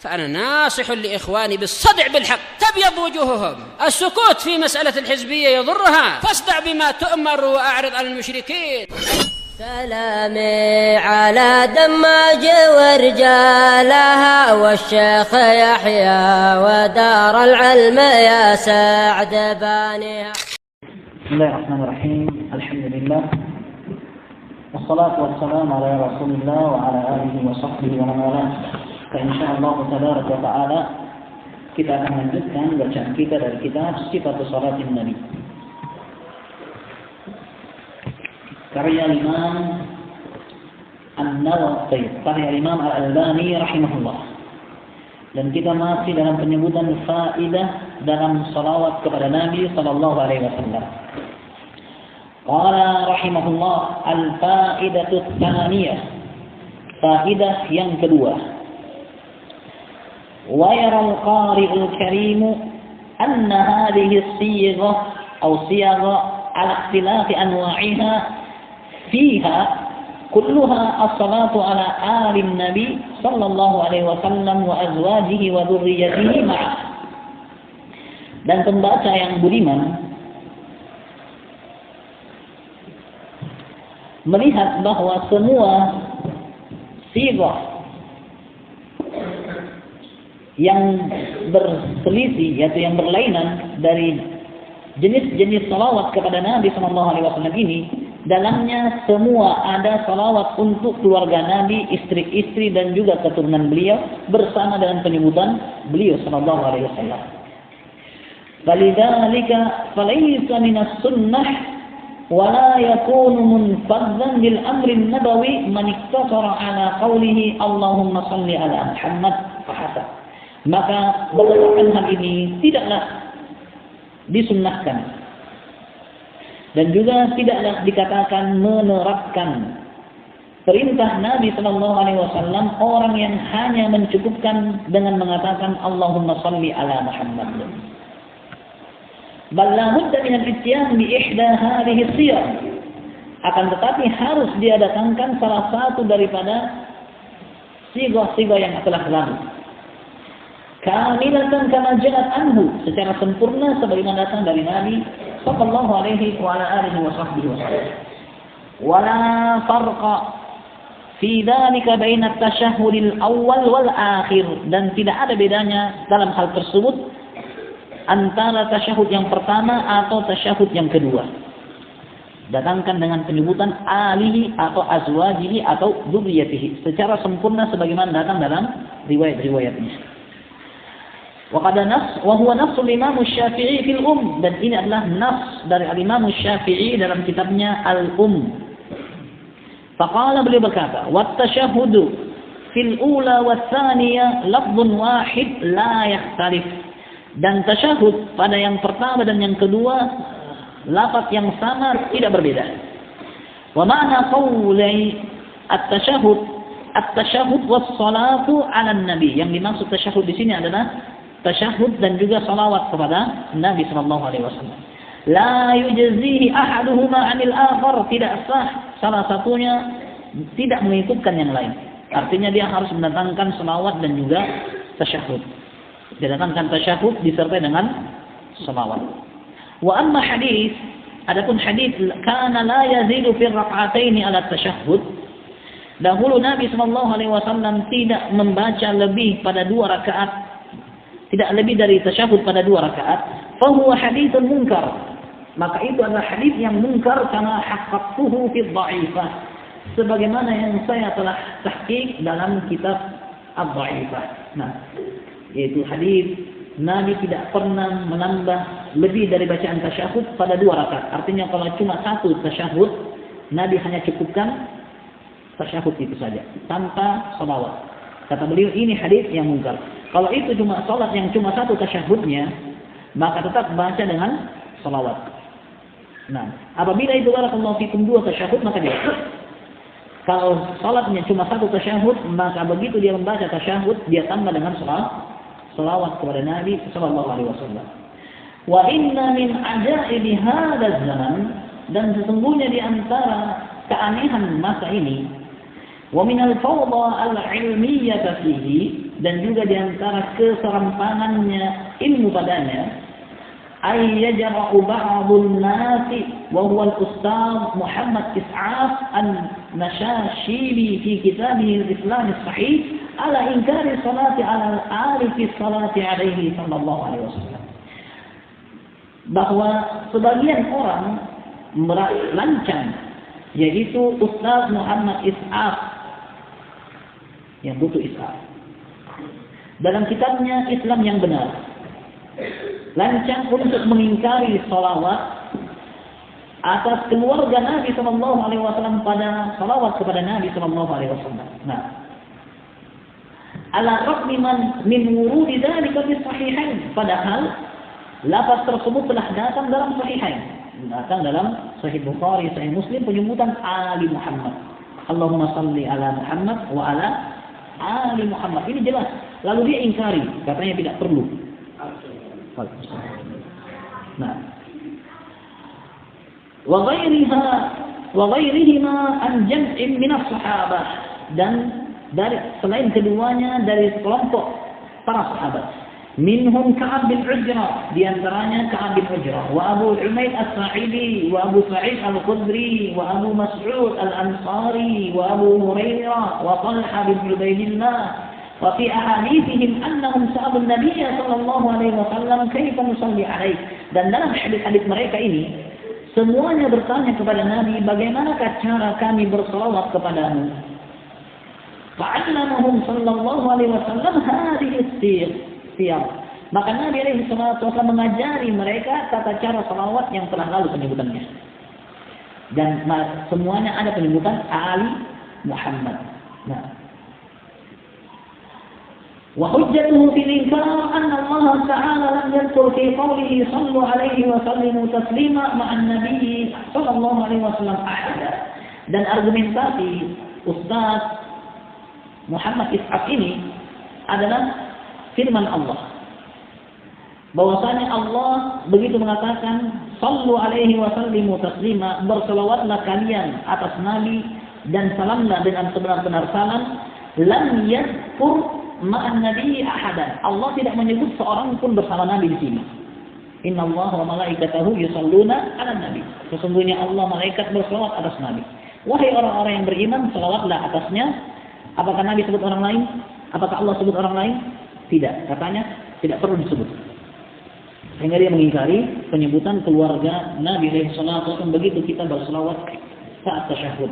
فأنا ناصح لإخواني بالصدع بالحق تبيض وجوههم. السكوت في مسألة الحزبية يضرها، فاصدع بما تؤمر وأعرض عن المشركين. سلامي على دماج ورجالها والشيخ يحيى ودار العلم يا سعد بانيها. بسم الله الرحمن الرحيم. الحمد لله والصلاة والسلام على رسول الله وعلى آله وصحبه ومن والاه. Insyaallah tabaraka wa taala kita akan lanjutkan bacaan kita dari kitab Sifatus Salatin Nabi. Karya Imam An-Nawawi, karya Imam Al-Albani rahimahullah. Dan kita masih dalam penyebutan faidah dalam salawat kepada Nabi sallallahu alaihi wasallam. Qala rahimahullah al-faidatu tsaniyah. Faidah yang kedua. ويرى القارئ الكريم أن هذه الصيغة أو صيغ على اختلاف أنواعها فيها كلها الصلاة على آل النبي صلى الله عليه وسلم وأزواجه وذريته معه. Dan pembaca yang budiman melihat bahwa semua sighah yang berselisih, yaitu yang berlainan dari jenis-jenis salawat kepada Nabi SAW ini, dalamnya semua ada salawat untuk keluarga Nabi, istri-istri dan juga keturunan beliau bersama dengan penyebutan beliau SAW. Falidzalika falaysa minas sunnah wa la yakunu munfaddan bil amri nabawi man iktasara ala qawlihi Allahumma salli ala Muhammad fahasab. Maka berdasarkan hal ini tidaklah disunnahkan dan juga tidaklah dikatakan menerapkan perintah Nabi Sallallahu Alaihi Wasallam orang yang hanya mencukupkan dengan mengatakan Allahumma salli ala Muhammad. Bal la budda min al-ityan bi ihda hadhihi siyar. Akan tetapi harus dia datangkan salah satu daripada sighah-sighah yang telah lalu. Kamilatan kama ja'at anhu, secara sempurna sebagaimana datang dari Nabi sallallahu alaihi wa ala alihi washabbihi wasallam. Wala farqa fi dhalika baina at-tashahhud al-awwal wal akhir, dan tidak ada bedanya dalam hal tersebut antara tasyahud yang pertama atau tasyahud yang kedua. Datangkan dengan penyebutan alihi atau azwajihi atau dzurriyyatihi secara sempurna sebagaimana datang dalam riwayat-riwayatnya. Waqad nas wa huwa nafsu Imam Syafi'i fil dan ini adalah nas dari Imam Syafi'i dalam kitabnya Faqala, beliau berkata, "Wat tashahhudu fil ula wa tsaniyah lafdhun wahid la yakhtalif." Dan tasyahud pada yang pertama dan yang kedua lafaz yang sama, tidak berbeda. Wa ma'na qawli at-tashahhud was-salatu 'ala an-nabi. Yang dimaksud tasyahud di sini adalah tasyahud dan juga salawat kepada Nabi sallallahu alaihi wasallam. La yujzihi ahaduhuma 'anil akhar, tidak sah salah satunya tidak mengikutkan yang lain. Artinya dia harus mendatangkan salawat dan juga tasyahud. Dia datangkan tasyahud disertai dengan salawat. Wa amma hadis, adapun hadis kana la yazidu fi rak'ataini ala tasyahud. Dahulu Nabi sallallahu alaihi wasallam tidak membaca lebih pada 2 rakaat, tidak lebih dari tasyahud pada 2 rakaat. Fa huwa haditsun munkar. Maka itu adalah hadis yang munkar karena haqqatuhu fi dha'ifah. Sebagaimana yang saya telah tahqiq dalam kitab Ad-Dha'ifah. Nah, yaitu hadis Nabi tidak pernah menambah lebih dari bacaan tasyahud pada 2 rakaat. Artinya kalau cuma 1 tasyahud, Nabi hanya cukupkan tasyahud itu saja tanpa salawat. Kata beliau ini hadis yang munkar. Kalau itu cuma salat yang cuma 1 tasyahudnya, maka tetap baca dengan salawat. Nah, apabila itu barakallahu fikum 2 tasyahud maka dia. Kalau salatnya cuma 1 tasyahud, maka begitu dia membaca tasyahud dia tambah dengan salawat kepada Nabi sallallahu alaihi wasallam. Wa inna min ajaibi hadzal zaman, dan sesungguhnya di antara keanehan masa ini, wa min al-fawda al-ilmiyyah fihi, dan juga di antara keserampangannya ilmu padanya, ay yajra'u ba'dun nasi wa huwa al-ustaz Muhammad Is'af an-Nashashili fi kitabih al-Islam as-Sahih ala inkari salati ala al-ali fi salati alaihi sallallahu alaihi wasallam. Bahwa sebagian orang merancang, yaitu Ustaz Muhammad Is'af yang butuh Is'af, dalam kitabnya Islam yang benar, lancang untuk mengingkari salawat atas keluarga Nabi sallallahu alaihi wasallam pada salawat kepada Nabi sallallahu alaihi wasallam. Nah, ala raqmi min wurudi dzalika fi sahihain, padahal lafaz tersebut telah datang dalam sahihain, datang dalam Sahih Bukhari, Sahih Muslim, penyebutan Ali Muhammad. Allahumma salli ala Muhammad wa ala Ali Muhammad. Ini jelas. Lalu dia ingkari, katanya tidak perlu. Nah, wa ghairihima an jam'in min as-sahabah, dan dari selain keduanya dari kelompok para sahabat. Minhum Ka'ab bin Ujrah, di antaranya Ka'ab bin Ujrah, wa Abu Umayd as-Sa'idi, wa Abu Sa'id al-Khudri, wa Abu Mas'ud al-Ansari, wa Abu Hurairah, wa Talha bin Ubaidillah. Wa fi ahadithihim annahum sa'alu an-nabiy sallallahu alaihi wasallam kaifa nusalli alaihi. Dan dalam hadis-hadis mereka ini semuanya bertanya kepada Nabi, bagaimanakah cara kami bersalawat kepadamu? Fa'allamahum sallallahu alaihi wasallam hadhihi as-siyar. Maka Nabi alaihi salatu wasallam mengajari mereka tata cara salawat yang telah lalu penyebutannya. Dan semuanya ada penyebutan Ali Muhammad. Nah, وحجته في الإنكار أن الله تعالى لم يذكر في قوله صلوا عليه وسلموا تسليما مع النبي صلى الله عليه وسلم أحدا. Dan argumentasi Ustaz Muhammad Is'af ini adalah firman Allah, bahwasanya Allah begitu mengatakan sallu alaihi wa sallimu taslima, berselawatlah kalian atas Nabi dan salamlah dengan sebenar-benar salam. Lam yadhkur ma'an nabi ahadan, Allah tidak menyebut seorang pun bersama Nabi di sini. Inna Allah wa malaikatahu yusalluna 'alan nabi, sesungguhnya Allah malaikat berselawat atas Nabi. Wahai orang-orang yang beriman, selawatlah atasnya. Apakah Nabi sebut orang lain? Apakah Allah sebut orang lain? Tidak, katanya tidak perlu disebut. Sehingga dia mengingkari penyebutan keluarga Nabi alaihi salatu wasallam begitu kita berselawat saat tasyahud.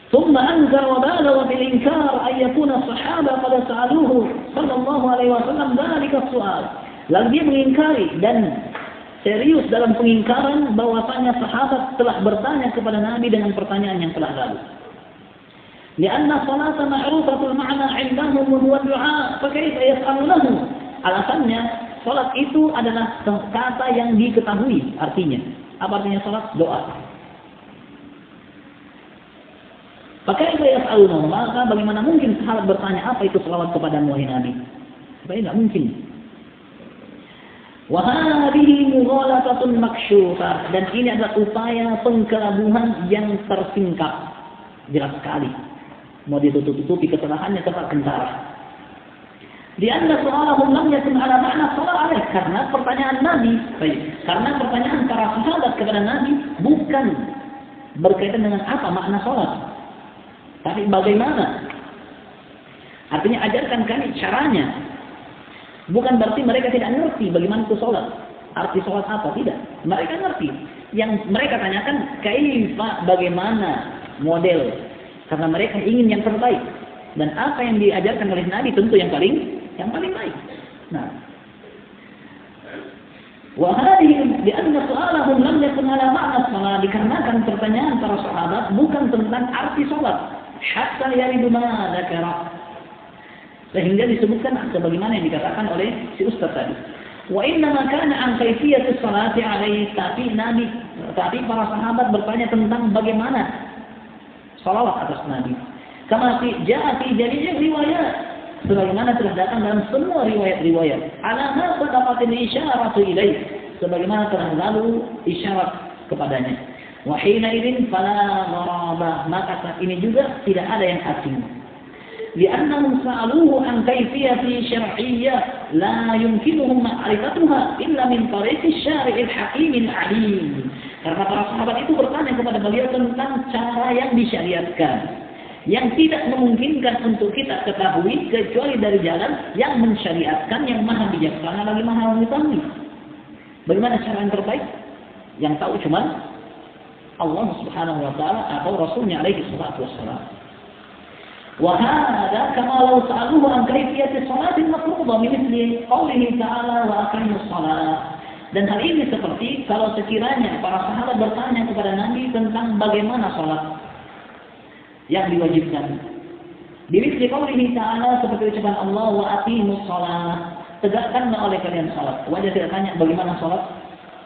ثم أنكر وبالغ في الإنكار أن يكون الصحابة قد سألوه صلى الله عليه وسلم ذلك السؤال. Lalu dia mengingkari dan serius dalam pengingkaran bahwasanya sahabat telah bertanya kepada Nabi dengan pertanyaan yang telah lalu. لأن الصلاة معروفة المعنى عندهم وهو الدعاء فكيف يسألونه. Alasannya salat itu adalah kata yang diketahui artinya. Apa artinya salat? Doa. Pakai yas'aluna, maka bagaimana mungkin sahabat bertanya apa itu selawat kepada wahai Nabi? Supaya tidak mungkin. Wa hadhihi mughalatatun maksyufah, dan ini adalah upaya pengkelabuhan yang tersingkap. Jelas sekali. Mau ditutup-tutupi kesalahannya tetap kentara. Di anna so'alahum lam yakun ala ma'na salat alaih, karena pertanyaan Nabi, karena pertanyaan para sahabat kepada Nabi bukan berkaitan dengan apa makna salat. Tapi bagaimana? Artinya ajarkan kami caranya. Bukan berarti mereka tidak ngerti bagaimana itu sholat. Arti sholat apa? Tidak. Mereka ngerti. Yang mereka tanyakan, kaifa, bagaimana model. Karena mereka ingin yang terbaik. Dan apa yang diajarkan oleh Nabi tentu yang paling baik. Nah, wahadihi lianna so'alahum lam yakun ala ma'na salat, dikarenakan pertanyaan para sahabat bukan tentang arti sholat. Hatta yaridu ma dzakara, sehingga disebutkan sebagaimana yang dikatakan oleh si ustaz tadi. Wa inna ma kana an kayfiyatis salati alaihi, tapi para sahabat bertanya tentang bagaimana salawat atas Nabi. Kama jaa fi jami'i riwayat, sebagaimana telah datang dalam semua riwayat-riwayat. Ala ma sadaqatil isyaratu ilaih, sebagaimana telah lalu isyarat kepadanya. Wa hina idzin fala gharabah, maka saat ini juga tidak ada yang asing. Li'annahum sa'aluhu an kayfiyati syar'iyyah la yumkinuhum ma'rifatuha illa min tariqi syari'il hakimil alim. Karena para sahabat itu bertanya kepada beliau tentang cara yang disyariatkan, yang tidak memungkinkan untuk kita ketahui kecuali dari jalan yang mensyariatkan, yang maha bijaksana lagi maha mengetahui. Bagaimana cara yang terbaik? Yang tahu cuma Allah Subhanahu wa taala atau Rasulnya alaihi salatu wassalam. Wa hadza kama law sa'aluhu an kayfiyati salatil mafruḍah mithli qawlihi ta'ala wa aqimus shalah. Dan hal ini seperti kalau sekiranya para sahabat bertanya kepada Nabi tentang bagaimana salat yang diwajibkan. Mithli qawlihi ta'ala, seperti ucapan Allah wa aqimus shalah, tegakkanlah oleh kalian salat. Wajar tidak tanya bagaimana salat?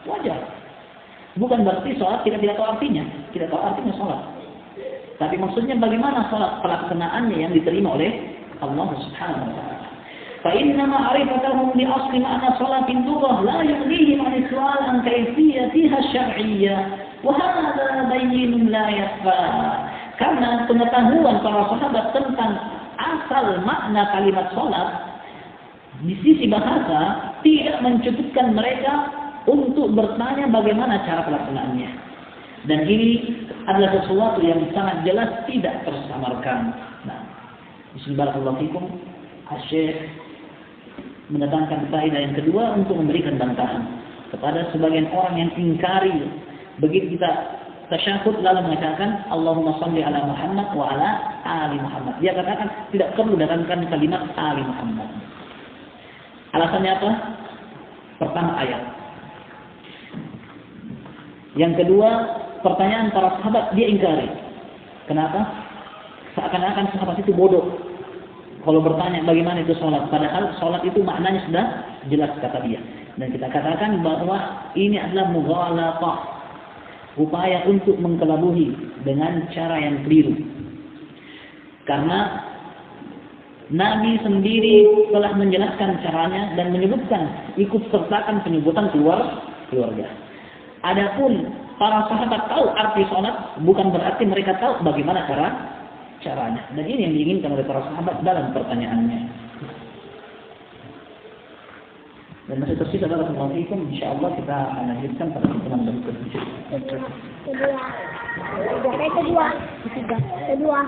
Wajar. Bukan berarti salat kita tidak tahu artinya, tidak tahu artinya salat. Tapi maksudnya bagaimana salat pelaksanaannya yang diterima oleh Allah Subhanahu wa taala. Fa inna ma'rifatahum li asli ma'na salatin lughah la yughnihim 'an su'al an kayfiyatiha syar'iyyah wa hadha bayyinun la yakhfa. Karena pengetahuan para sahabat tentang asal makna kalimat salat di sisi bahasa tidak mencukupkan mereka untuk bertanya bagaimana cara pelaksanaannya. Dan ini adalah sesuatu yang sangat jelas tidak tersamarkan. Nah, bismillahirrahmanirrahim. Syekh mendatangkan faedah yang kedua untuk memberikan bantahan kepada sebagian orang yang ingkari begitu kita tasyahud lalu mengatakan Allahumma shalli ala Muhammad wa ala ali Muhammad. Dia katakan tidak perlu datangkan kalimat ali Muhammad. Alasannya apa? Pertama ayat. Yang kedua, pertanyaan para sahabat dia ingkari. Kenapa? Seakan-akan sahabat itu bodoh kalau bertanya bagaimana itu sholat. Padahal sholat itu maknanya sudah jelas kata dia. Dan kita katakan bahwa ini adalah mughalatah, upaya untuk mengkelabuhi dengan cara yang keliru. Karena Nabi sendiri telah menjelaskan caranya dan menyebutkan ikut sertakan penyebutan keluarga. Adapun para sahabat tahu arti sholat, bukan berarti mereka tahu bagaimana caranya. Dan ini yang diinginkan oleh para sahabat dalam pertanyaannya. Dan masih tersisa dalam Assalamualaikum. InsyaAllah kita akan lanjutkan pada pertemuan berikutnya. Kedua.